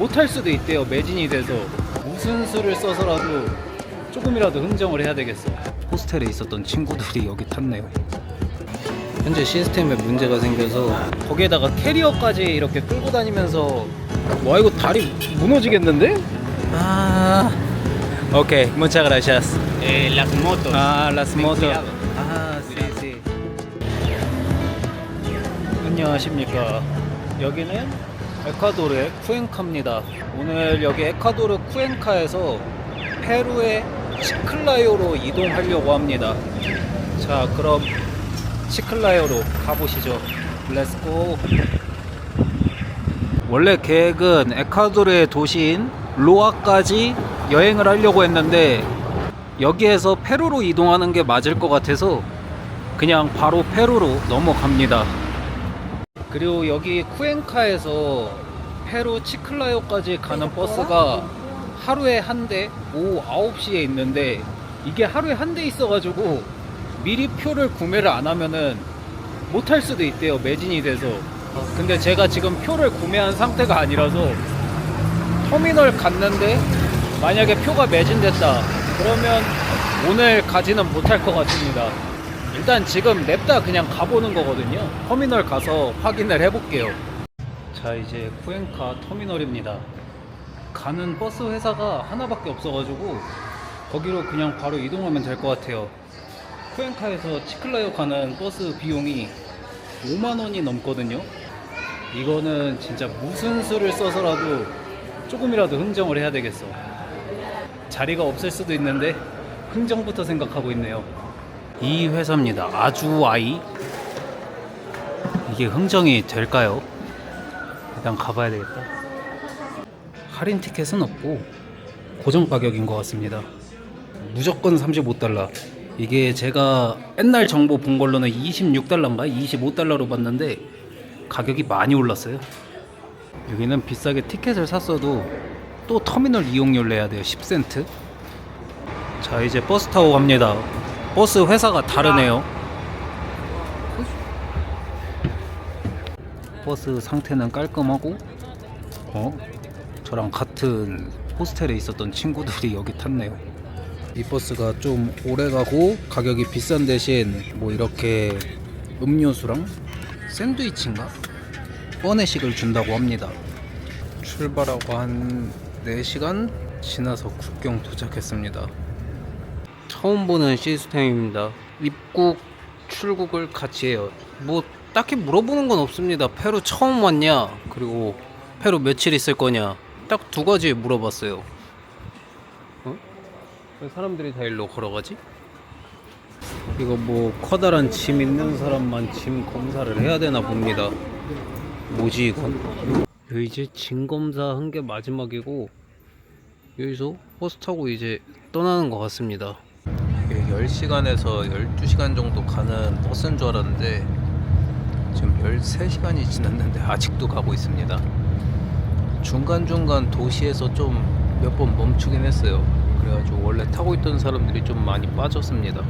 못할 수도 있대요. 매진이 돼서 무슨 수를 써서라도 조금이라도 흥정을 해야 되겠어. 호스텔에 있었던 친구들이 여기 탔네요. 현재 시스템에 문제가 생겨서 거기에다가 캐리어까지 이렇게 끌고 다니면서 와 이거 다리 무너지겠는데? 아 오케이 muchas gracias. Las motos. las Ten motos. cuidado. sí, sí. 안녕하십니까. 여기는 에콰도르의 쿠엔카입니다. 오늘 여기 에콰도르 쿠엔카에서 페루의 치클라요로 이동하려고 합니다. 자, 그럼 치클라요로 가보시죠. 렛츠고. 원래 계획은 에콰도르의 도시인 로아까지 여행을 하려고 했는데 여기에서 페루로 이동하는 게 맞을 것 같아서 그냥 바로 페루로 넘어갑니다. 그리고 여기 쿠엔카에서 페루 치클라요까지 가는 버스가 하루에 한 대 오후 9시에 있는데 이게 하루에 한 대 있어가지고 미리 표를 구매를 안 하면은 못 탈 수도 있대요. 매진이 돼서. 근데 제가 지금 표를 구매한 상태가 아니라서 터미널 갔는데 만약에 표가 매진됐다 그러면 오늘 가지는 못할 것 같습니다. 일단 지금 냅다 그냥 가보는 거거든요. 터미널 가서 확인을 해볼게요. 자, 이제 쿠엔카 터미널입니다. 가는 버스 회사가 하나밖에 없어가지고 거기로 그냥 바로 이동하면 될 것 같아요. 쿠엔카에서 치클라요 가는 버스 비용이 5만원이 넘거든요. 이거는 진짜 무슨 수를 써서라도 조금이라도 흥정을 해야 되겠어. 자리가 없을 수도 있는데 흥정부터 생각하고 있네요. 이 회사입니다. 아주아이. 이게 흥정이 될까요? 일단 가봐야 되겠다. 할인 티켓은 없고 고정 가격인 것 같습니다. 무조건 35달러. 이게 제가 옛날 정보 본 걸로는 26달러인가 25달러로 봤는데 가격이 많이 올랐어요. 여기는 비싸게 티켓을 샀어도 또 터미널 이용료를 내야 돼요. 10센트. 자, 이제 버스 타고 갑니다. 버스 회사가 다르네요. 버스 상태는 깔끔하고 저랑 같은 호스텔에 있었던 친구들이 여기 탔네요. 이 버스가 좀 오래가고 가격이 비싼 대신 뭐 이렇게 음료수랑 샌드위치인가? 뻔해식을 준다고 합니다. 출발하고 한 4시간 지나서 국경 도착했습니다. 처음 보는 시스템입니다. 입국, 출국을 같이 해요. 뭐 딱히 물어보는 건 없습니다. 페루 처음 왔냐? 그리고 페루 며칠 있을 거냐? 딱 두 가지 물어봤어요. 왜 사람들이 다 일로 걸어가지? 이거 뭐 커다란 짐 있는 사람만 짐 검사를 해야 되나 봅니다. 뭐지 이건? 이제 짐 검사 한 게 마지막이고 여기서 버스 타고 이제 떠나는 것 같습니다. 10시간에서 12시간 정도 가는 버스인 줄 알았는데 지금 13시간이 지났는데 아직도 가고 있습니다. 중간중간 도시에서 좀 몇 번 멈추긴 했어요. 그래가지고 원래 타고 있던 사람들이 좀 많이 빠졌습니다.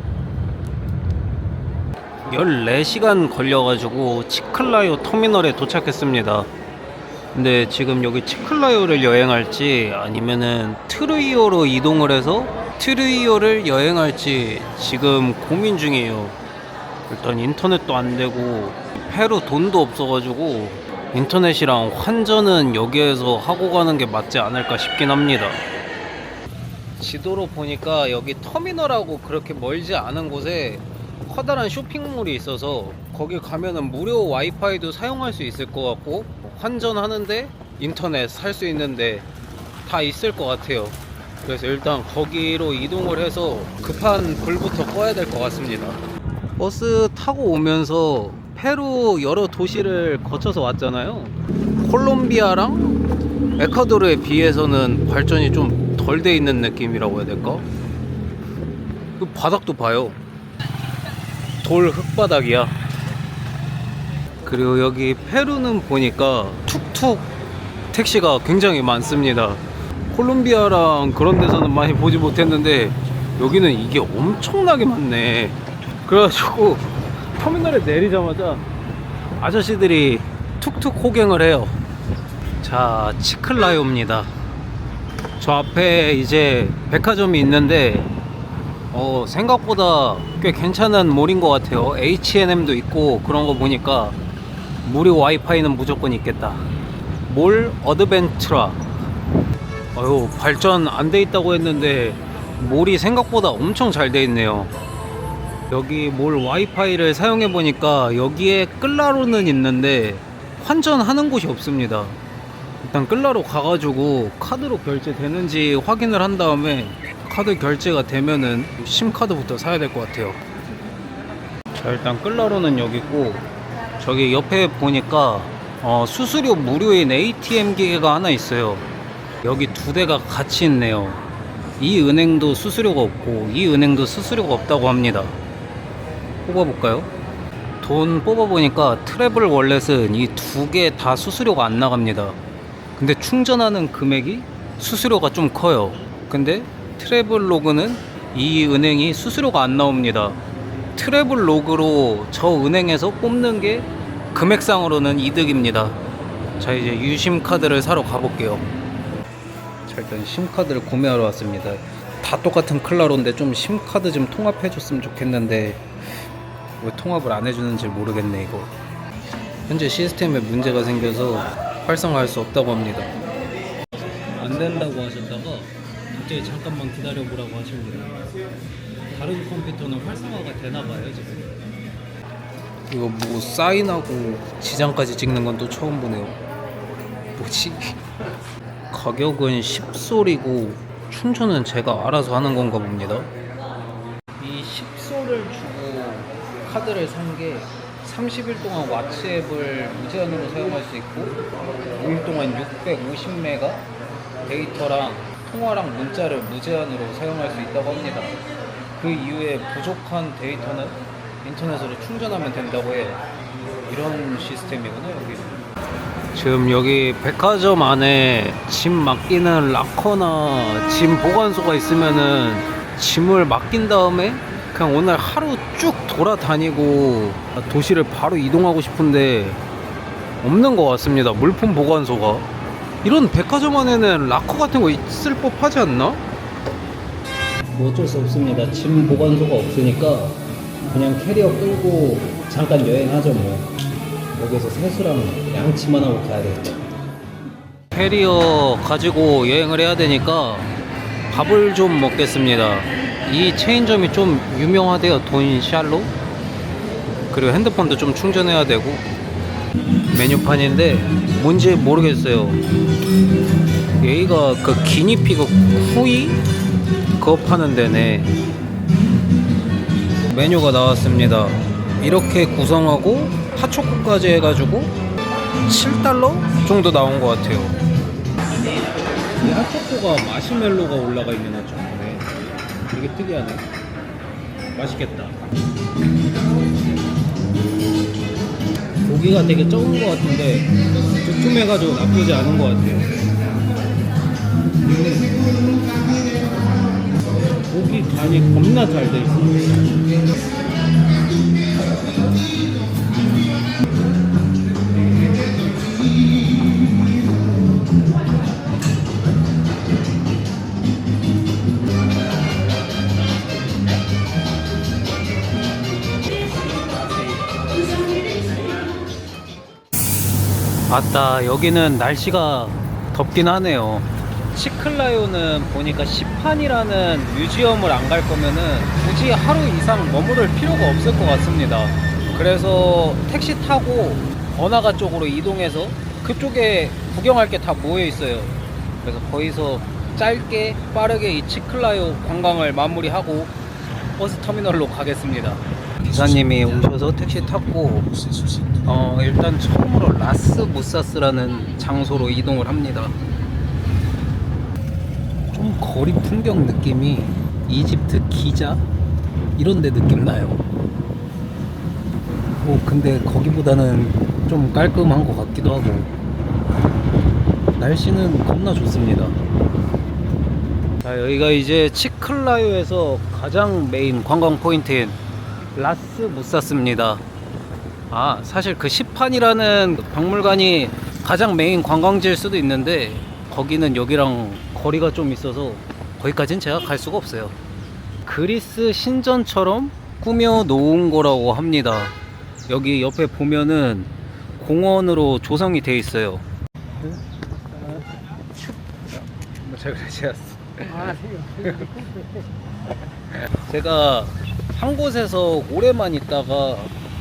14시간 걸려가지고 치클라요 터미널에 도착했습니다. 근데 지금 여기 치클라요를 여행할지 아니면은 트루이오로 이동을 해서 트루이오를 여행할지 지금 고민 중이에요. 일단 인터넷도 안 되고 페루 돈도 없어가지고 인터넷이랑 환전은 여기에서 하고 가는 게 맞지 않을까 싶긴 합니다. 지도로 보니까 여기 터미널하고 그렇게 멀지 않은 곳에 커다란 쇼핑몰이 있어서 거기 가면은 무료 와이파이도 사용할 수 있을 것 같고 환전하는데 인터넷 살 수 있는데 다 있을 것 같아요. 그래서 일단 거기로 이동을 해서 급한 불부터 꺼야 될 것 같습니다. 버스 타고 오면서 페루 여러 도시를 거쳐서 왔잖아요. 콜롬비아랑 에콰도르에 비해서는 발전이 좀 덜 돼 있는 느낌이라고 해야 될까? 그 바닥도 봐요. 돌 흙바닥이야. 그리고 여기 페루는 보니까 툭툭 택시가 굉장히 많습니다. 콜롬비아랑 그런 데서는 많이 보지 못했는데 여기는 이게 엄청나게 많네. 그래가지고 터미널에 내리자마자 아저씨들이 툭툭 호갱을 해요. 자, 치클라요입니다. 저 앞에 이제 백화점이 있는데 생각보다 꽤 괜찮은 몰인 것 같아요. H&M도 있고 그런 거 보니까 무료 와이파이는 무조건 있겠다. 몰 어드벤트라. 발전 안 돼 있다고 했는데 몰이 생각보다 엄청 잘 돼 있네요. 여기 몰 와이파이를 사용해 보니까 여기에 끌라로는 있는데 환전하는 곳이 없습니다. 일단 끌라로 가가지고 카드로 결제되는지 확인을 한 다음에 카드 결제가 되면은 심카드부터 사야 될 것 같아요. 자, 일단 끌라로는 여기 있고 저기 옆에 보니까 수수료 무료인 ATM 기계가 하나 있어요. 여기 두 대가 같이 있네요. 이 은행도 수수료가 없고 이 은행도 수수료가 없다고 합니다. 뽑아볼까요? 돈 뽑아보니까 트래블 월렛은 이 두 개 다 수수료가 안 나갑니다. 근데 충전하는 금액이 수수료가 좀 커요. 근데 트래블 로그는 이 은행이 수수료가 안 나옵니다. 트래블 로그로 저 은행에서 뽑는 게 금액상으로는 이득입니다. 자, 이제 유심 카드를 사러 가볼게요. 자, 일단 심카드를 구매하러 왔습니다. 다 똑같은 클라로인데 좀 심카드 좀 통합해 줬으면 좋겠는데 왜 통합을 안 해주는지 모르겠네. 이거 현재 시스템에 문제가 생겨서 활성화할 수 없다고 합니다. 안 된다고 하셨다가 갑자기 잠깐만 기다려보라고 하십니다. 다른 컴퓨터는 활성화가 되나봐요 지금. 이거 뭐 사인하고 지장까지 찍는 건 또 처음 보네요. 뭐지? 가격은 10솔이고 충전은 제가 알아서 하는 건가 봅니다. 이 10솔을 주고 카드를 산 게 30일 동안 왓츠앱을 무제한으로 사용할 수 있고 5일 동안 650메가 데이터랑 통화랑 문자를 무제한으로 사용할 수 있다고 합니다. 그 이후에 부족한 데이터는 인터넷으로 충전하면 된다고 해요. 이런 시스템이구나 여기. 지금 여기 백화점 안에 짐 맡기는 락커나 짐 보관소가 있으면은 짐을 맡긴 다음에 그냥 오늘 하루 쭉 돌아다니고 도시를 바로 이동하고 싶은데 없는 것 같습니다. 물품 보관소가. 이런 백화점 안에는 락커 같은 거 있을 법하지 않나? 뭐 어쩔 수 없습니다. 짐 보관소가 없으니까 그냥 캐리어 끌고 잠깐 여행하죠 뭐. 여기서 세수랑 양치만 하고 가야 되겠다. 캐리어 가지고 여행을 해야 되니까 밥을 좀 먹겠습니다. 이 체인점이 좀 유명하대요. 돈샬로. 그리고 핸드폰도 좀 충전해야 되고. 메뉴판인데 뭔지 모르겠어요. 여기가 그 기니피그 쿠이 그거 파는 데네. 메뉴가 나왔습니다. 이렇게 구성하고 핫초코까지 해가지고 $7 정도 나온 것 같아요. 이 핫초코가 마시멜로가 올라가 있는 핫초코네. 되게 특이하네. 맛있겠다. 고기가 되게 적은 것 같은데 두툼해가지고 나쁘지 않은 것 같아요. 고기 간이 겁나 잘 돼 있어. 맞다, 여기는 날씨가 덥긴 하네요. 치클라요는 보니까 시판이라는 뮤지엄을 안 갈 거면은 굳이 하루 이상 머무를 필요가 없을 것 같습니다. 그래서 택시 타고 번화가 쪽으로 이동해서 그쪽에 구경할 게 다 모여 있어요. 그래서 거기서 짧게 빠르게 이 치클라요 관광을 마무리하고 버스 터미널로 가겠습니다. 기사님이 오셔서 택시 탔고 일단 처음으로 라스무사스라는 장소로 이동을 합니다. 좀 거리 풍경 느낌이 이집트 기자 이런 데 느낌 나요. 근데 거기보다는 좀 깔끔한 것 같기도 하고 날씨는 겁나 좋습니다. 자, 여기가 이제 치클라요에서 가장 메인 관광 포인트인 라스무사스입니다. 사실 그 시판이라는 박물관이 가장 메인 관광지일 수도 있는데 거기는 여기랑 거리가 좀 있어서 거기까지는 제가 갈 수가 없어요. 그리스 신전처럼 꾸며 놓은 거라고 합니다. 여기 옆에 보면은 공원으로 조성이 돼 있어요. 제가 한 곳에서 오래만 있다가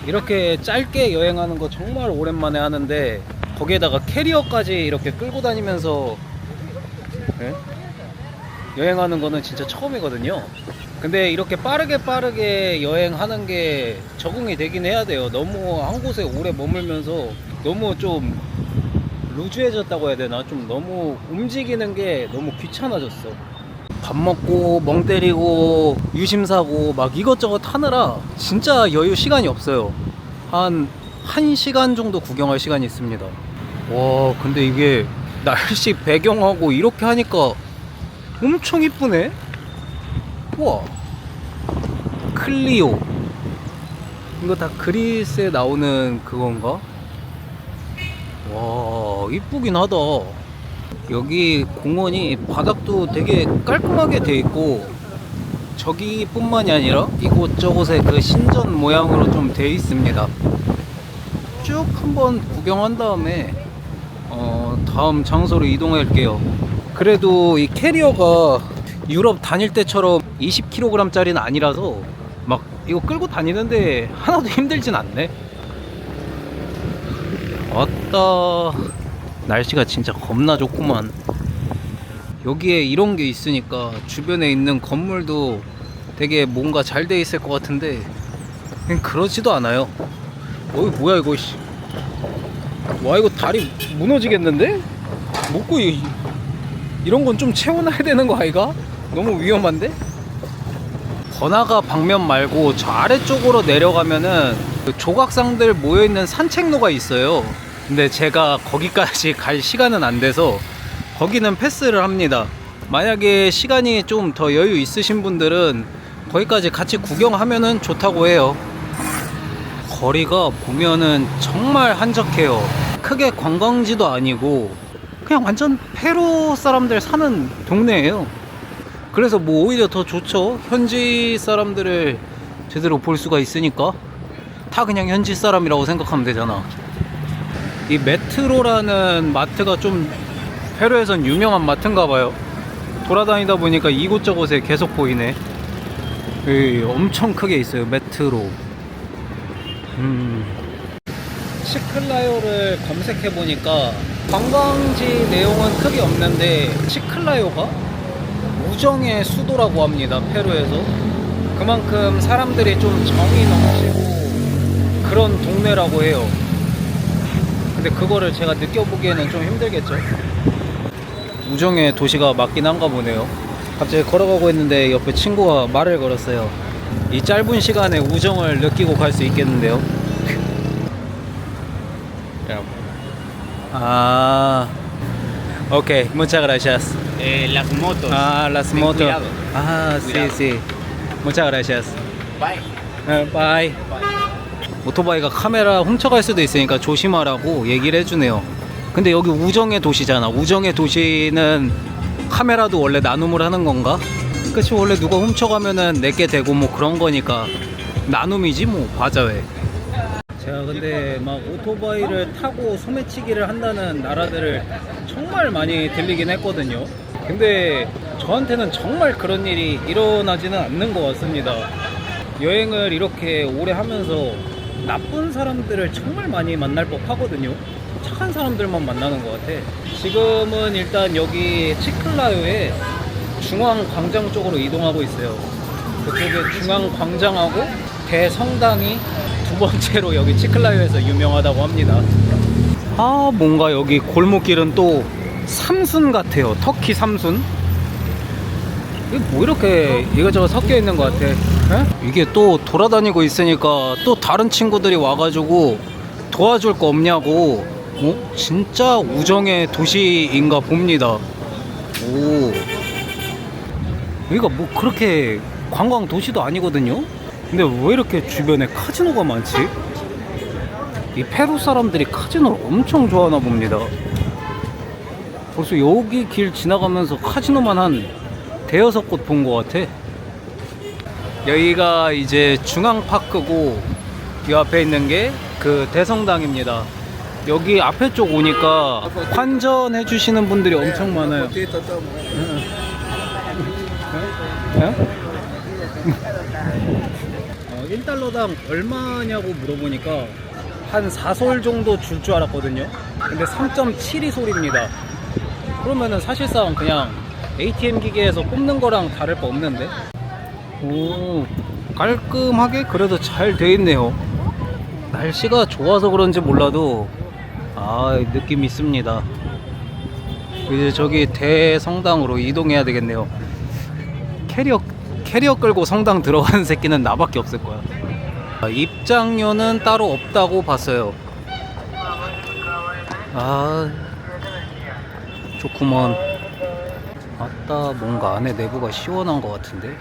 이렇게 짧게 여행하는 거 정말 오랜만에 하는데 거기에다가 캐리어까지 이렇게 끌고 다니면서 여행하는 거는 진짜 처음이거든요. 근데 이렇게 빠르게 여행하는 게 적응이 되긴 해야 돼요. 너무 한 곳에 오래 머물면서 너무 좀 루즈해졌다고 해야 되나? 좀 너무 움직이는 게 너무 귀찮아졌어. 밥 먹고 멍 때리고 유심사고 막 이것저것 하느라 진짜 여유 시간이 없어요. 한 1시간 정도 구경할 시간이 있습니다. 와, 근데 이게 날씨 배경하고 이렇게 하니까 엄청 이쁘네. 우와, 클리오. 이거 다 그리스에 나오는 그건가? 와, 이쁘긴 하다. 여기 공원이 바닥도 되게 깔끔하게 돼 있고 저기 뿐만이 아니라 이곳저곳에 그 신전 모양으로 좀 돼 있습니다. 쭉 한번 구경한 다음에 다음 장소로 이동할게요. 그래도 이 캐리어가 유럽 다닐 때처럼 20kg 짜리는 아니라서 막 이거 끌고 다니는데 하나도 힘들진 않네. 왔다. 날씨가 진짜 겁나 좋구만. 여기에 이런 게 있으니까 주변에 있는 건물도 되게 뭔가 잘 돼 있을 것 같은데 그냥 그러지도 않아요. 어이 뭐야 이거. 와, 이거 다리 무너지겠는데? 먹고 이런 건 좀 채워놔야 되는 거 아이가? 너무 위험한데? 번화가 방면 말고 저 아래쪽으로 내려가면은 그 조각상들 모여있는 산책로가 있어요. 근데 제가 거기까지 갈 시간은 안 돼서 거기는 패스를 합니다. 만약에 시간이 좀 더 여유 있으신 분들은 거기까지 같이 구경하면은 좋다고 해요. 거리가 보면은 정말 한적해요. 크게 관광지도 아니고 그냥 완전 페루 사람들 사는 동네예요. 그래서 뭐 오히려 더 좋죠. 현지 사람들을 제대로 볼 수가 있으니까 다 그냥 현지 사람이라고 생각하면 되잖아. 이 메트로라는 마트가 좀 페루에선 유명한 마트인가 봐요. 돌아다니다 보니까 이곳저곳에 계속 보이네. 엄청 크게 있어요, 메트로. 치클라요를 검색해 보니까 관광지 내용은 크게 없는데 치클라요가 우정의 수도라고 합니다, 페루에서. 그만큼 사람들이 좀 정이 넘치고 그런 동네라고 해요. 근데 그거를 제가 느껴보기에는 좀 힘들겠죠. 우정의 도시가 맞긴 한가 보네요. 갑자기 걸어가고 있는데 옆에 친구가 말을 걸었어요. 이 짧은 시간에 우정을 느끼고 갈 수 있겠는데요. 아, 오케이, muchas gracias. Las motos. Ah, las Ten motos. cuidado. Ah, sí, Cuidado. sí. Muchas gracias. Bye. Bye. 오토바이가 카메라 훔쳐갈 수도 있으니까 조심하라고 얘기를 해주네요. 근데 여기 우정의 도시잖아. 우정의 도시는 카메라도 원래 나눔을 하는 건가? 그치, 원래 누가 훔쳐가면은 내게 되고 뭐 그런 거니까 나눔이지 뭐. 맞아. 왜 제가 근데 막 오토바이를 타고 소매치기를 한다는 나라들을 정말 많이 들리긴 했거든요. 근데 저한테는 정말 그런 일이 일어나지는 않는 것 같습니다. 여행을 이렇게 오래 하면서 나쁜 사람들을 정말 많이 만날 법 하거든요. 착한 사람들만 만나는 것 같아. 지금은 일단 여기 치클라요의 중앙광장 쪽으로 이동하고 있어요. 그쪽에 중앙광장하고 대성당이 두 번째로 여기 치클라요에서 유명하다고 합니다. 아, 뭔가 여기 골목길은 또 삼순 같아요. 터키 삼순. 이게 뭐 이렇게 이것저것 섞여 있는 것 같아. 에? 이게 또 돌아다니고 있으니까 또 다른 친구들이 와가지고 도와줄 거 없냐고. 진짜 우정의 도시인가 봅니다. 오, 여기가 뭐 그렇게 관광 도시도 아니거든요. 근데 왜 이렇게 주변에 카지노가 많지? 이 페루 사람들이 카지노를 엄청 좋아하나 봅니다. 벌써 여기 길 지나가면서 카지노만 한 대여섯 곳 본 것 같아. 여기가 이제 중앙파크고 이 앞에 있는 게 그 대성당입니다. 여기 앞에 쪽 오니까 환전해 주시는 분들이 엄청 많아요. 1달러당 얼마냐고 물어보니까 한 4솔 정도 줄 줄 알았거든요. 근데 3.72솔입니다. 그러면은 사실상 그냥 ATM 기계에서 뽑는 거랑 다를 바 없는데. 오, 깔끔하게 그래도 잘 돼 있네요. 날씨가 좋아서 그런지 몰라도 느낌 있습니다. 이제 저기 대성당으로 이동해야 되겠네요. 캐리어 끌고 성당 들어가는 새끼는 나밖에 없을 거야. 입장료는 따로 없다고 봤어요. 좋구먼. 아따, 뭔가 안에 내부가 시원한 것 같은데.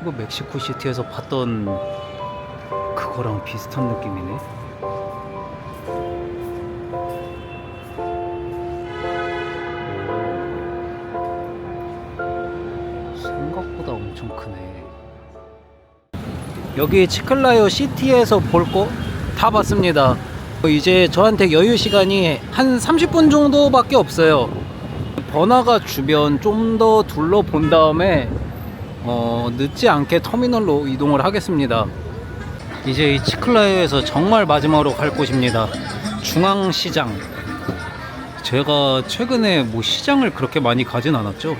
이거 멕시코 시티에서 봤던 그거랑 비슷한 느낌이네. 생각보다 엄청 크네. 여기 치클라요 시티에서 볼 거 다 봤습니다. 이제 저한테 여유 시간이 한 30분 정도밖에 없어요. 버나가 주변 좀 더 둘러본 다음에 늦지 않게 터미널로 이동을 하겠습니다. 이제 이 치클라요에서 정말 마지막으로 갈 곳입니다. 중앙시장. 제가 최근에 뭐 시장을 그렇게 많이 가진 않았죠.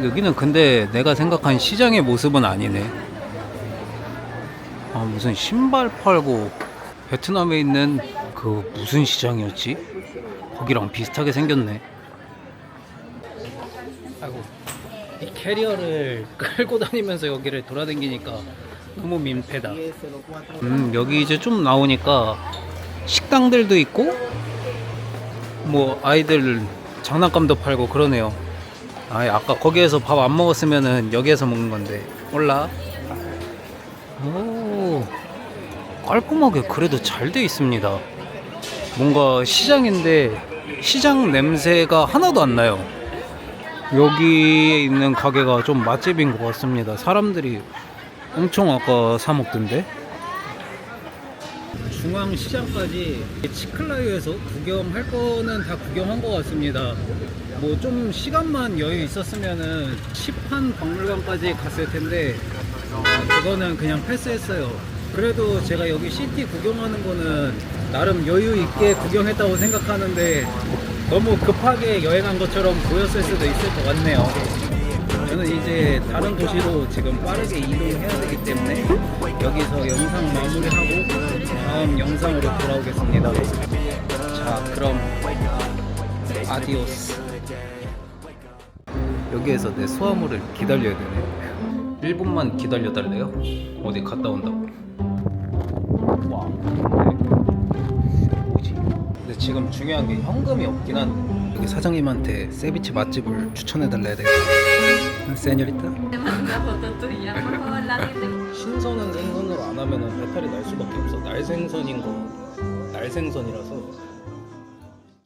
여기는 근데 내가 생각한 시장의 모습은 아니네. 무슨 신발 팔고, 베트남에 있는 그 무슨 시장이었지? 거기랑 비슷하게 생겼네. 아이고, 이 캐리어를 끌고 다니면서 여기를 돌아다니니까 너무 민폐다. 여기 이제 좀 나오니까 식당들도 있고 뭐 아이들 장난감도 팔고 그러네요. 아까 거기에서 밥 안 먹었으면은 여기에서 먹는 건데. 몰라. 오, 깔끔하게 그래도 잘 돼 있습니다. 뭔가 시장인데 시장 냄새가 하나도 안 나요. 여기에 있는 가게가 좀 맛집인 것 같습니다. 사람들이 엄청 아까 사 먹던데. 중앙시장까지 치클라요에서 구경할 거는 다 구경한 것 같습니다. 뭐 좀 시간만 여유 있었으면은 시판 박물관까지 갔을 텐데 그거는 그냥 패스했어요. 그래도 제가 여기 시티 구경하는 거는 나름 여유 있게 구경했다고 생각하는데 너무 급하게 여행한 것처럼 보였을 수도 있을 것 같네요. 저는 이제 다른 도시로 지금 빠르게 이동해야 되기 때문에 여기서 영상 마무리하고 다음 영상으로 돌아오겠습니다. 자, 그럼 아디오스. 여기에서 내 소화물을 기다려야 되네. 1분만 기다려달래요? 어디 갔다 온다고. 와, 뭐지? 근데 지금 중요한 게 현금이 없긴 한데 여기 사장님한테 세비치 맛집을 추천해달라 해야 되겠다. 세뇨리타? 신선은 생선으로 안 하면은 배탈이 날 수밖에 없어. 날생선인 거, 날생선이라서